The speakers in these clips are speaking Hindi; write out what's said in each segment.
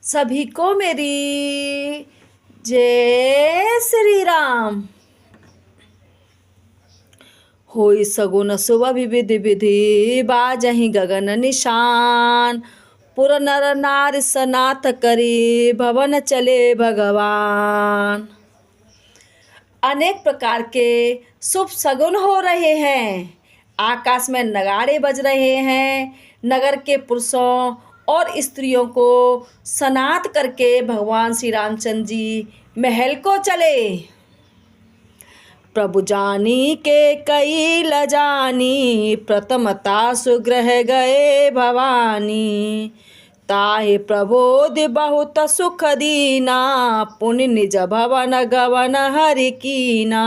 सभी को मेरी जय श्री राम। होई सगुन शुभ विधि विधि बाजहि गगन निशान। पुर नर नारी सनाथ करी भवन चले भगवान। अनेक प्रकार के शुभ सगुन हो रहे हैं। आकाश में नगाड़े बज रहे हैं। नगर के पुरुषों और स्त्रियों को सनाथ करके भगवान श्री रामचंद्र जी महल को चले। प्रभु जानी के कई ल जानी प्रथमता सुग्रह गए भवानी। ताहि प्रबोध बहुत सुख दीना पुण्य निज भवन गवन हरि कीना।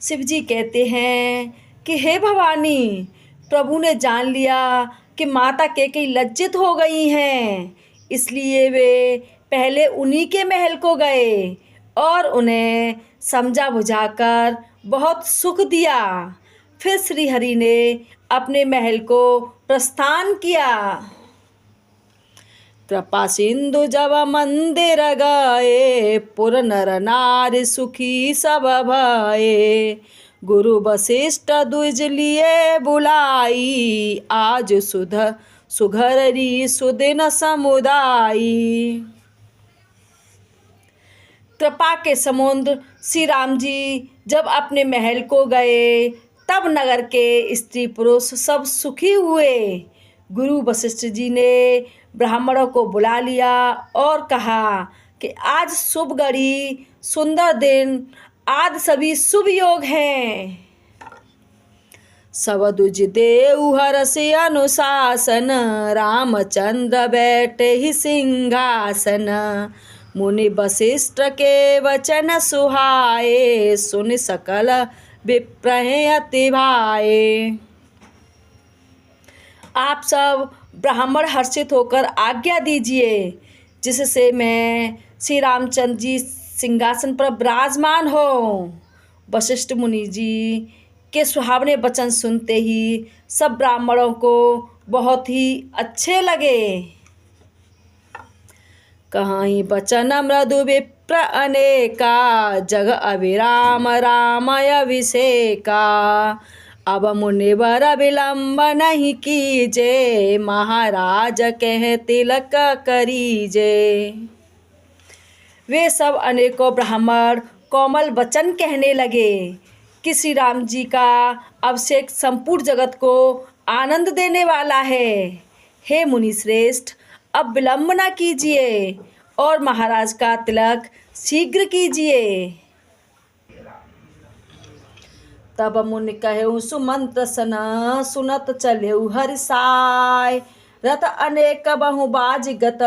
शिव जी कहते हैं कि हे भवानी, प्रभु ने जान लिया कि माता कैकेयी लज्जित हो गई हैं, इसलिए वे पहले उन्हीं के महल को गए और उन्हें समझा बुझाकर बहुत सुख दिया। फिर श्री हरि ने अपने महल को प्रस्थान किया। कृपा सिंधु जब मंदिर गए पुर नर नारी सुखी सब भये। गुरु वशिष्ठ द्विज लिए बुलाई आज सुघररी सुदिन समुदाई। कृपा के समुद्र श्री राम जी जब अपने महल को गए तब नगर के स्त्री पुरुष सब सुखी हुए। गुरु वशिष्ठ जी ने ब्राह्मणों को बुला लिया और कहा कि आज शुभ घड़ी, सुंदर दिन, आज सभी शुभ योग हैं। सब दुज देव हरषि अनुशासन रामचंद्र बैठे ही सिंहासन। मुनि वशिष्ठ के वचन सुहाए सुन सकल विप्रहे अति भाए। आप सब ब्राह्मण हर्षित होकर आज्ञा दीजिए जिससे मैं श्री रामचंद्र जी सिंहासन पर विराजमान हो। वशिष्ठ मुनि जी के सुहावने वचन सुनते ही सब ब्राह्मणों को बहुत ही अच्छे लगे। कहीं वचन मृदु विप्र अनेका जग अविराम रामय अभिषेका। अब मुनिवर विलंब नहीं कीजे महाराज कह तिलक करीजे। वे सब अनेकों ब्राह्मण कोमल वचन कहने लगे कि श्री राम जी का अभिषेक संपूर्ण जगत को आनंद देने वाला है। हे मुनि श्रेष्ठ, अब विलंब न कीजिए और महाराज का तिलक शीघ्र कीजिए। तब मुनि कहेउ सुमंत्र सन सुनत चलेउ हरिसाय। रथ अनेक बहु बाज गत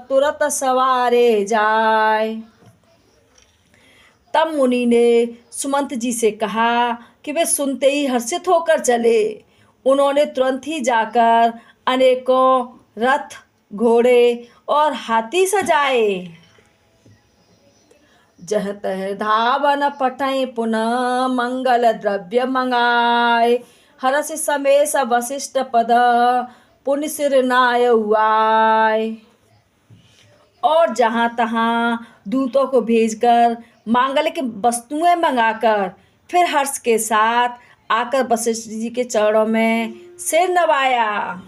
तुरत सवारे जाय। तब मुनि ने सुमंत जी से कहा कि वे सुनते ही हर्षित होकर चले। उन्होंने तुरंत ही जाकर अनेकों रथ, घोड़े और हाथी सजाए। जह तह धावन पठई पुनः मंगल द्रव्य मंगाए। हरष समेश वशिष्ठ पद पुण्य सिर नाय हुआय। और जहाँ तहाँ दूतों को भेजकर मांगलिक वस्तुएं मंगाकर फिर हर्ष के साथ आकर वशिष्ठ जी के चरणों में सिर नवाया।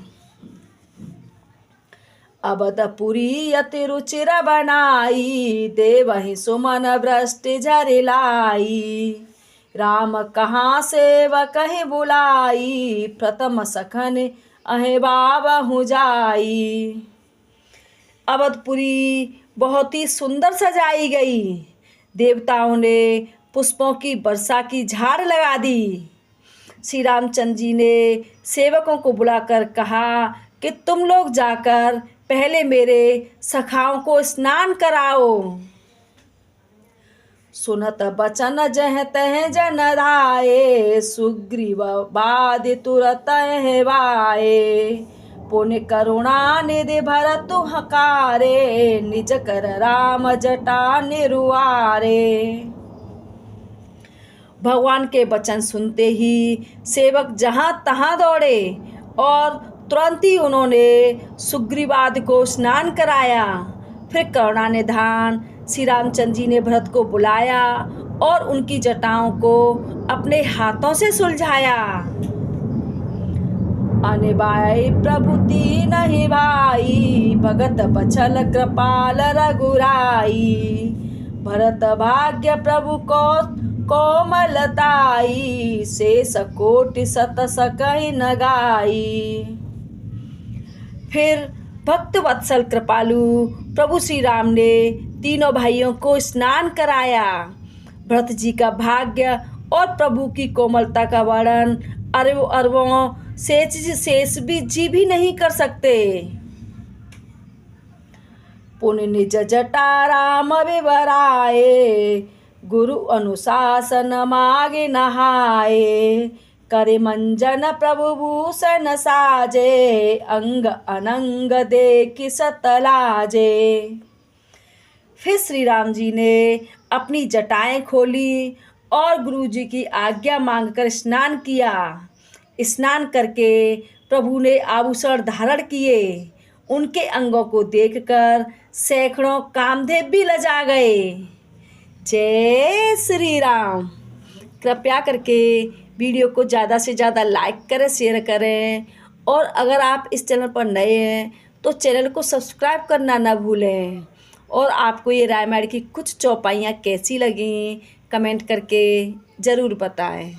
अवधपुरी अति रुचिर बनाई देवहि सुमन वृष्टि झरिलाई। राम कहाँ सेवक ही बुलाई प्रथम सखन अहे बाबहु जाई। अवधपुरी बहुत ही सुंदर सजाई गई। देवताओं ने पुष्पों की वर्षा की झाड़ लगा दी। श्री रामचंद्र जी ने सेवकों को बुलाकर कहा कि तुम लोग जाकर पहले मेरे सखाओं को स्नान कराओ। सुनत बचन जह तह जन धाये सुग्रीव बादि तुरत हेवाए। पुण्य करुणा निधि भरतु हकारे निज कर राम जटा निरुआरे। भगवान के वचन सुनते ही सेवक जहाँ तहाँ दौड़े और तुरंत ही उन्होंने सुग्रीवाद को स्नान कराया। फिर करुणानिधान श्री रामचंद्र जी ने भरत को बुलाया और उनकी जटाओं को अपने हाथों से सुलझाया। अनिभाई प्रभुति नहीं भाई, भगत बछल कृपाल रघुराई। भरत भाग्य प्रभु को कोमलताई, शेष कोटि सत सकहि न गाई। फिर भक्त वत्सल कृपालु प्रभु श्री राम ने तीनों भाइयों को स्नान कराया। भरत जी का भाग्य और प्रभु की कोमलता का वर्णन अरबों अरबों शेष भी नहीं कर सकते। पुण्य निज जटा राम विवराए, गुरु अनुशासन मागे नहाए। करे मंजन प्रभु भूषण साजे, अंग अनंग देखि सतलाजे। फिर श्री राम जी ने अपनी जटाएं खोली और गुरु जी की आज्ञा मांगकर स्नान किया। स्नान करके प्रभु ने आभूषण धारण किए। उनके अंगों को देखकर सैकड़ों कामदेव भी लजा गए। जय श्री राम। कृपया करके वीडियो को ज़्यादा से ज़्यादा लाइक करें, शेयर करें, और अगर आप इस चैनल पर नए हैं तो चैनल को सब्सक्राइब करना ना भूलें। और आपको ये रामायण की कुछ चौपाइयाँ कैसी लगीं कमेंट करके ज़रूर बताएं।